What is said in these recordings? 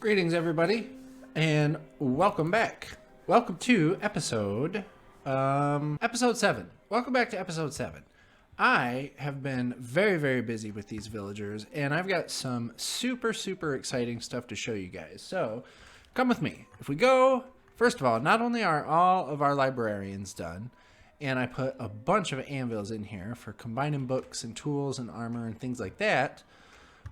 Greetings, everybody, and welcome back. Welcome to episode 7. Welcome back to episode 7. I have been very busy with these villagers, and I've got some super exciting stuff to show you guys. So, come with me. If we go, first of all, not only are all of our librarians done, and I put a bunch of anvils in here for combining books and tools and armor and things like that,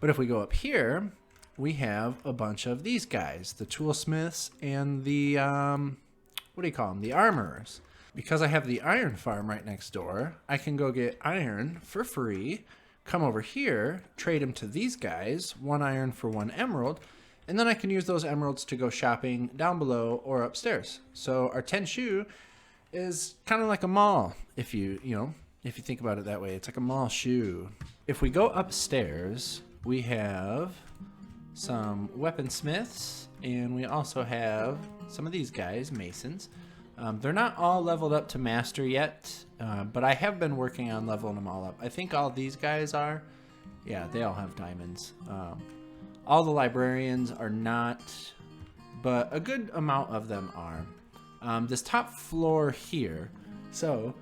but if we go up here, we have a bunch of these guys, the toolsmiths and the, what do you call them? The armorers. Because I have the iron farm right next door, I can go get iron for free, come over here, trade them to these guys, 1 iron for 1 emerald, and then I can use those emeralds to go shopping down below or upstairs. So our Tenshu is kind of like a mall, if you think about it that way. It's like a mall shoe. If we go upstairs, we have some weaponsmiths, and we also have some of these guys, masons. They're not all leveled up to master yet, but I have been working on leveling them all up. I think all these guys are. Yeah, they all have diamonds. All the librarians are not, but a good amount of them are. This top floor here, so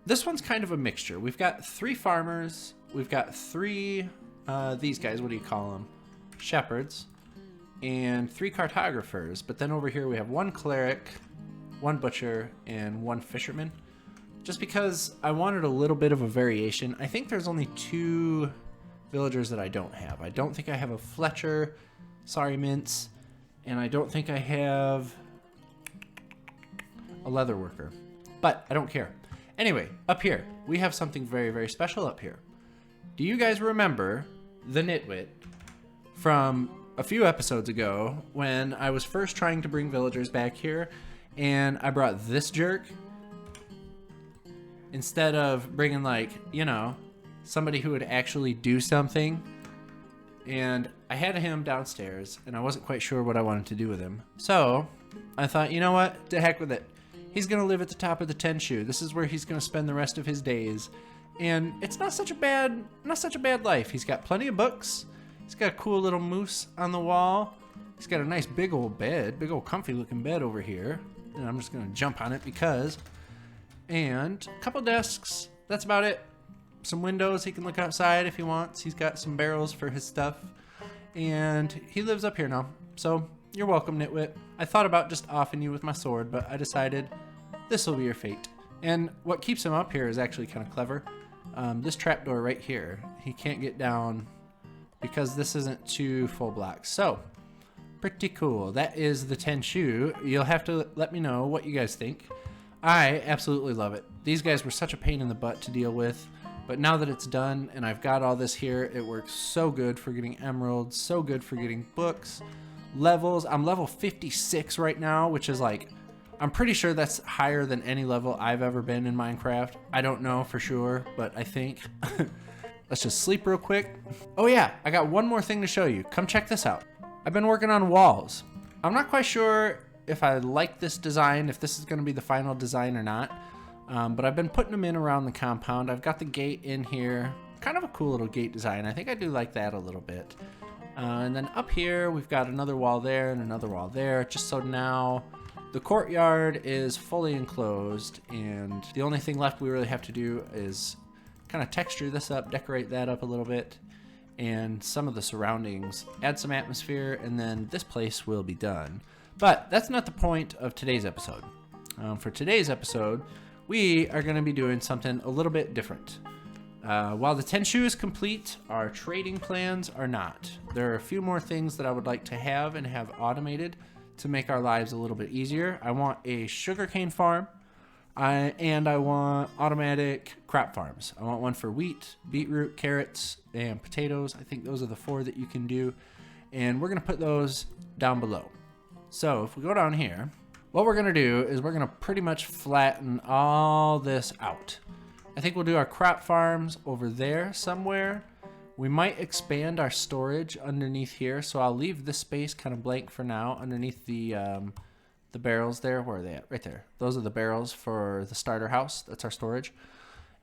this one's kind of a mixture. We've got 3 farmers, we've got 3 these guys, what do you call them? Shepherds, and 3 cartographers, but then over here we have 1 cleric, 1 butcher, and 1 fisherman, just because I wanted a little bit of a variation. I think there's only 2 villagers that I don't have. I don't think I have a Fletcher, sorry Mints, and I don't think I have a leather worker, but I don't care. Anyway, up here we have something very special up here. Do you guys remember the Nitwit from a few episodes ago when I was first trying to bring villagers back here, and I brought this jerk instead of bringing, like, somebody who would actually do something? And I had him downstairs and I wasn't quite sure what I wanted to do with him, so I thought, you know what, to heck with it. He's gonna live at the top of the Tenshu. This is where he's gonna spend the rest of his days, and it's not such a bad life. He's got plenty of books. He's got a cool little moose on the wall. He's got a nice big old bed, big old comfy looking bed over here. And I'm just gonna jump on it because. And a couple desks, that's about it. Some windows, he can look outside if he wants. He's got some barrels for his stuff. And he lives up here now. So you're welcome, Nitwit. I thought about just offing you with my sword, but I decided this will be your fate. And what keeps him up here is actually kind of clever. This trapdoor right here, he can't get down because this isn't 2 full blocks. So, pretty cool. That is the Tenshu. You'll have to let me know what you guys think. I absolutely love it. These guys were such a pain in the butt to deal with, but now that it's done and I've got all this here, it works so good for getting emeralds, so good for getting books, levels. I'm level 56 right now, which is like, I'm pretty sure that's higher than any level I've ever been in Minecraft. I don't know for sure, but I think. Let's just sleep real quick. Oh yeah, I got one more thing to show you. Come check this out. I've been working on walls. I'm not quite sure if I like this design, if this is gonna be the final design or not, but I've been putting them in around the compound. I've got the gate in here, kind of a cool little gate design. I think I do like that a little bit. And then up here, we've got another wall there and another wall there, just so now the courtyard is fully enclosed, and the only thing left we really have to do is kind of texture this up, decorate that up a little bit, and some of the surroundings, add some atmosphere, and then this place will be done. But that's not the point of today's episode. For today's episode, we are going to be doing something a little bit different. While the Tenshu is complete, our trading plans are not. There are a few more things that I would like to have and have automated to make our lives a little bit easier. I want a sugarcane farm, and I want automatic crop farms. I want one for wheat, beetroot, carrots, and potatoes. I think those are the 4 that you can do, and we're gonna put those down below. So if we go down here, what we're gonna do is we're gonna pretty much flatten all this out. I think we'll do our crop farms over there somewhere. We might expand our storage underneath here, so I'll leave this space kind of blank for now underneath the barrels there. Where are they at? Right there. Those are the barrels for the starter house. That's our storage.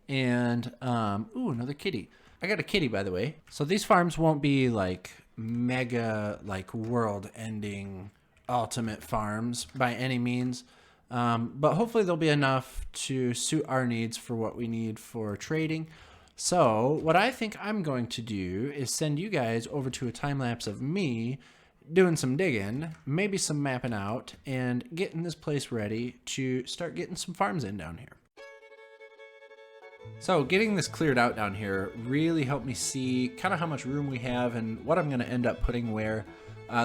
And, ooh, another kitty. I got a kitty, by the way. So these farms won't be like mega like world ending ultimate farms by any means. But hopefully there'll be enough to suit our needs for what we need for trading. So what I think I'm going to do is send you guys over to a time lapse of me doing some digging, maybe some mapping out, and getting this place ready to start getting some farms in down here. So getting this cleared out down here really helped me see kind of how much room we have and what I'm going to end up putting where.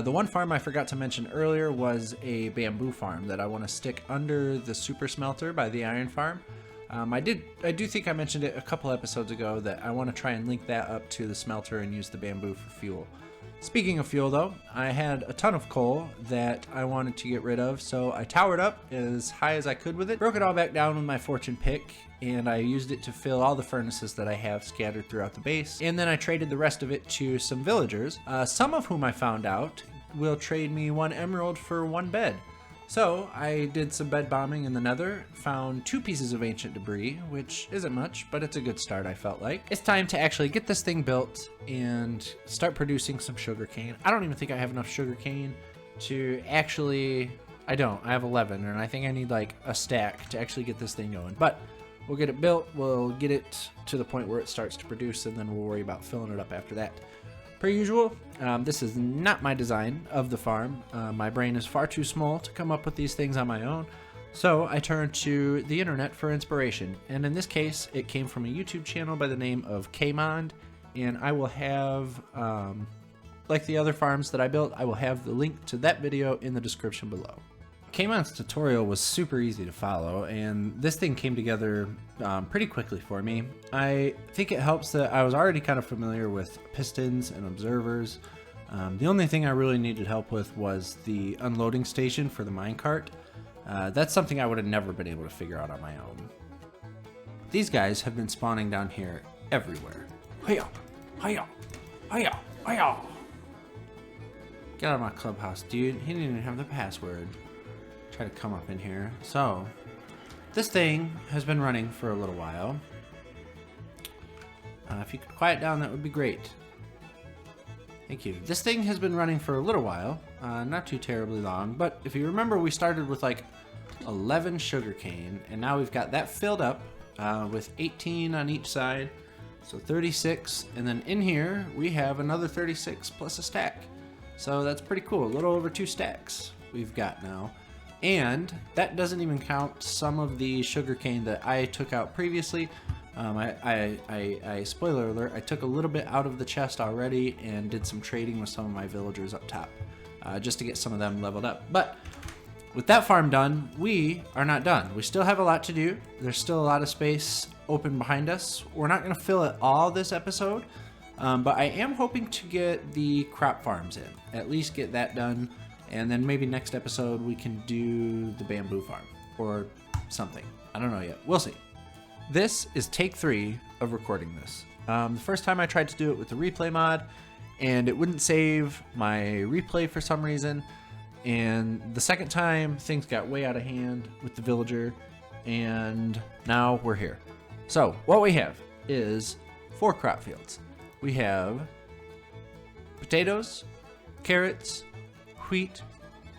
The one farm I forgot to mention earlier was a bamboo farm that I want to stick under the super smelter by the iron farm. I do think I mentioned it a couple episodes ago that I want to try and link that up to the smelter and use the bamboo for fuel. Speaking of fuel though, I had a ton of coal that I wanted to get rid of, so I towered up as high as I could with it, broke it all back down with my fortune pick, and I used it to fill all the furnaces that I have scattered throughout the base. And then I traded the rest of it to some villagers, some of whom I found out will trade me 1 emerald for 1 bed. So I did some bed bombing in the nether, found 2 pieces of ancient debris, which isn't much, but it's a good start, I felt like. It's time to actually get this thing built and start producing some sugarcane. I don't even think I have enough sugarcane to actually... I don't. I have 11, and I think I need like a stack to actually get this thing going. But we'll get it built, we'll get it to the point where it starts to produce, and then we'll worry about filling it up after that. Per usual, this is not my design of the farm. My brain is far too small to come up with these things on my own, so I turned to the internet for inspiration. And in this case, it came from a YouTube channel by the name of Kmond, and I will have, like the other farms that I built, I will have the link to that video in the description below. Kmond's tutorial was super easy to follow, and this thing came together pretty quickly for me. I think it helps that I was already kind of familiar with pistons and observers. The only thing I really needed help with was the unloading station for the minecart. That's something I would have never been able to figure out on my own. These guys have been spawning down here everywhere. Hiya! Hiya! Hiya! Hiya! Get out of my clubhouse, dude. He didn't even have the password. Try to come up in here. So, this thing has been running for a little while. If you could quiet down, that would be great. Thank you. This thing has been running for a little while, not too terribly long, but if you remember, we started with like 11 sugarcane, and now we've got that filled up with 18 on each side, so 36, and then in here we have another 36 plus a stack. So that's pretty cool. A little over 2 stacks we've got now. And that doesn't even count some of the sugarcane that I took out previously. Spoiler alert, I took a little bit out of the chest already and did some trading with some of my villagers up top, just to get some of them leveled up. But with that farm done, we are not done. We still have a lot to do. There's still a lot of space open behind us. We're not going to fill it all this episode, but I am hoping to get the crop farms in, at least get that done. And then maybe next episode we can do the bamboo farm or something. I don't know yet. We'll see. This is take 3 of recording this. The first time I tried to do it with the replay mod, and it wouldn't save my replay for some reason. And the second time, things got way out of hand with the villager, and now we're here. So what we have is 4 crop fields. We have potatoes, carrots, wheat,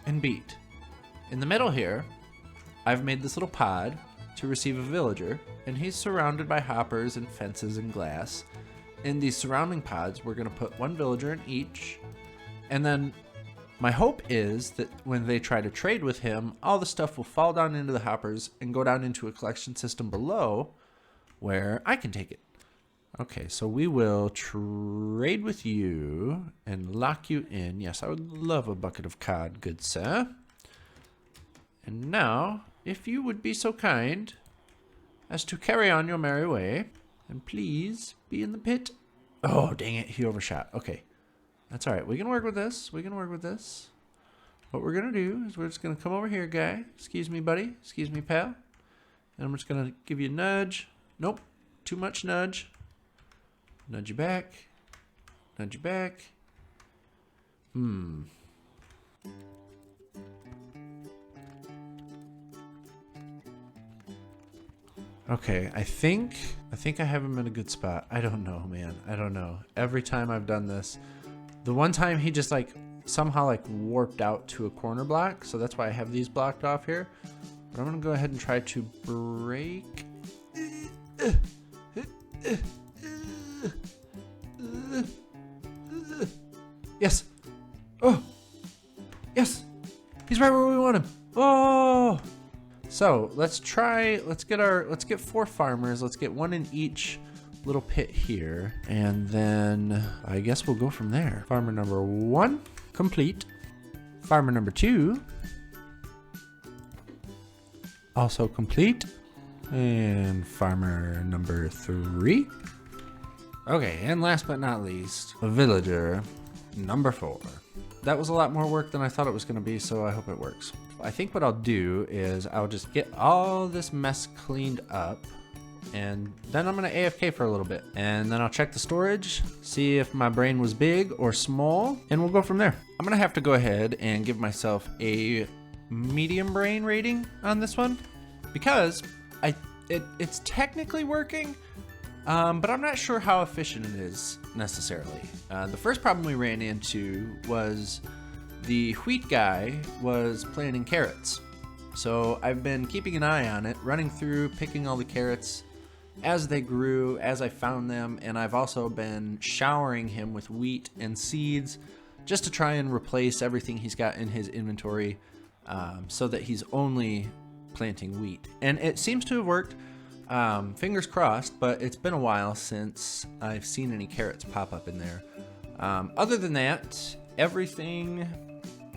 and beet. In the middle here, I've made this little pod to receive a villager, and he's surrounded by hoppers and fences and glass. In these surrounding pods, we're going to put 1 villager in each, and then my hope is that when they try to trade with him, all the stuff will fall down into the hoppers and go down into a collection system below where I can take it. Okay, so we will trade with you and lock you in. Yes, I would love a bucket of cod, good sir. And now, if you would be so kind as to carry on your merry way, and please be in the pit. Oh, dang it, he overshot. Okay, that's all right. We can work with this. We can work with this. What we're going to do is we're just going to come over here, guy. Excuse me, buddy. Excuse me, pal. And I'm just going to give you a nudge. Nope, too much nudge. Nudge you back. Nudge you back. Okay, I think I have him in a good spot. I don't know, man. I don't know. Every time I've done this, The one time he just like somehow like warped out to a corner block, so that's why I have these blocked off here. But I'm gonna go ahead and try to break. Yes. Oh. Yes. He's right where we want him. Oh. So let's get 4 farmers. Let's get 1 in each little pit here. And then I guess we'll go from there. Farmer number 1, complete. Farmer number 2, also complete. And farmer number 3. Okay, and last but not least, villager number 4. That was a lot more work than I thought it was gonna be, so I hope it works. I think what I'll do is I'll just get all this mess cleaned up, and then I'm gonna AFK for a little bit. And then I'll check the storage, see if my brain was big or small, and we'll go from there. I'm gonna have to go ahead and give myself a medium brain rating on this one, because it's technically working, but I'm not sure how efficient it is necessarily. The first problem we ran into was the wheat guy was planting carrots. So I've been keeping an eye on it, running through, picking all the carrots as they grew, as I found them, and I've also been showering him with wheat and seeds just to try and replace everything he's got in his inventory, so that he's only planting wheat. And it seems to have worked. Fingers crossed, but it's been a while since I've seen any carrots pop up in there. Other than that, everything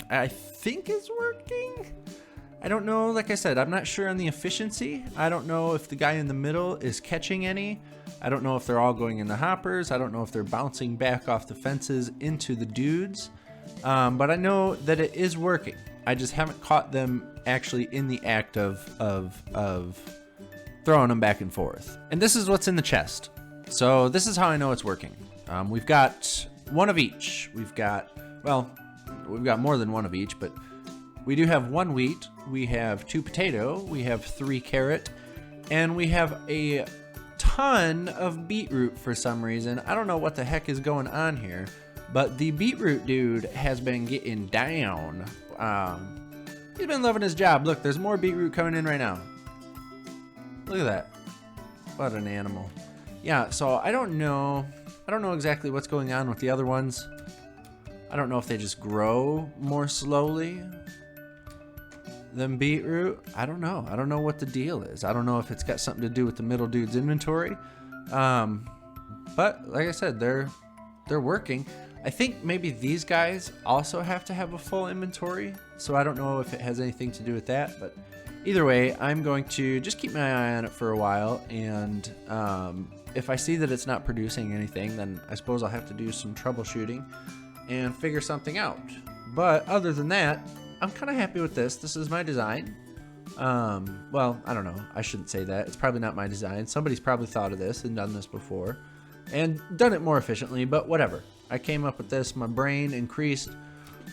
I think is working. I don't know, like I said, I'm not sure on the efficiency. I don't know if the guy in the middle is catching any. I don't know if they're all going in the hoppers. I don't know if they're bouncing back off the fences into the dudes. But I know that it is working. I just haven't caught them actually in the act of throwing them back and forth. And this is what's in the chest. So this is how I know it's working. We've got 1 of each. We've got more than 1 of each, but we do have 1 wheat, we have 2 potato, we have 3 carrot, and we have a ton of beetroot for some reason. I don't know what the heck is going on here, but the beetroot dude has been getting down. He's been loving his job. Look, there's more beetroot coming in right now. Look at that. What an animal. Yeah, so I don't know exactly what's going on with the other ones. I don't know if they just grow more slowly than beetroot. I don't know. I don't know what the deal is. I don't know if it's got something to do with the middle dude's inventory. But like I said, they're working. I think maybe these guys also have to have a full inventory, so I don't know if it has anything to do with that, but either way, I'm going to just keep my eye on it for a while, and if I see that it's not producing anything, then I suppose I'll have to do some troubleshooting and figure something out. But other than that, I'm kind of happy with this. This is my design. Well, I don't know. I shouldn't say that. It's probably not my design. Somebody's probably thought of this and done this before and done it more efficiently, but whatever. I came up with this. My brain increased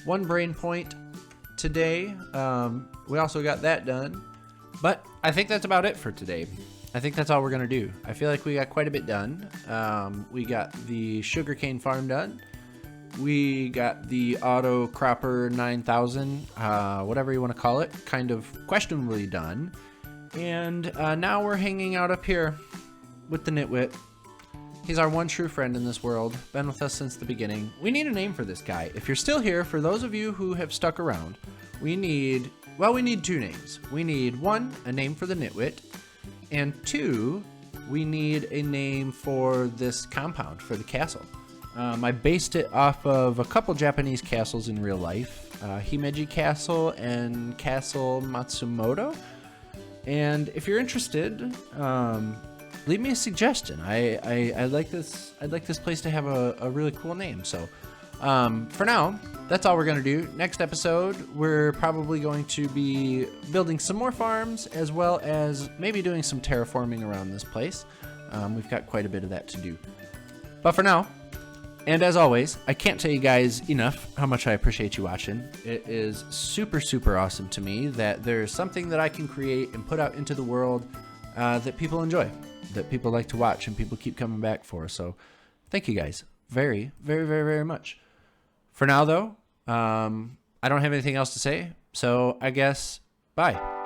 1 brain point today. We also got that done, but I think that's about it for today. I think that's all we're gonna do. I feel like we got quite a bit done. We got the sugarcane farm done. We got the auto cropper 9000, whatever you want to call it, kind of questionably done. And now we're hanging out up here with the Nitwit. He's our one true friend in this world, been with us since the beginning. We need a name for this guy. If you're still here, for those of you who have stuck around, we need 2 names. We need 1, a name for the Nitwit, and 2, we need a name for this compound, for the castle. I based it off of a couple Japanese castles in real life, Himeji Castle and Castle Matsumoto. And if you're interested, leave me a suggestion. I'd like this place to have a really cool name. So for now, that's all we're gonna do. Next episode, we're probably going to be building some more farms, as well as maybe doing some terraforming around this place. We've got quite a bit of that to do. But for now, and as always, I can't tell you guys enough how much I appreciate you watching. It is super, super awesome to me that there's something that I can create and put out into the world that people enjoy, that people like to watch and people keep coming back for. So thank you guys very, very, very, very much. For now, though, I don't have anything else to say. So I guess bye.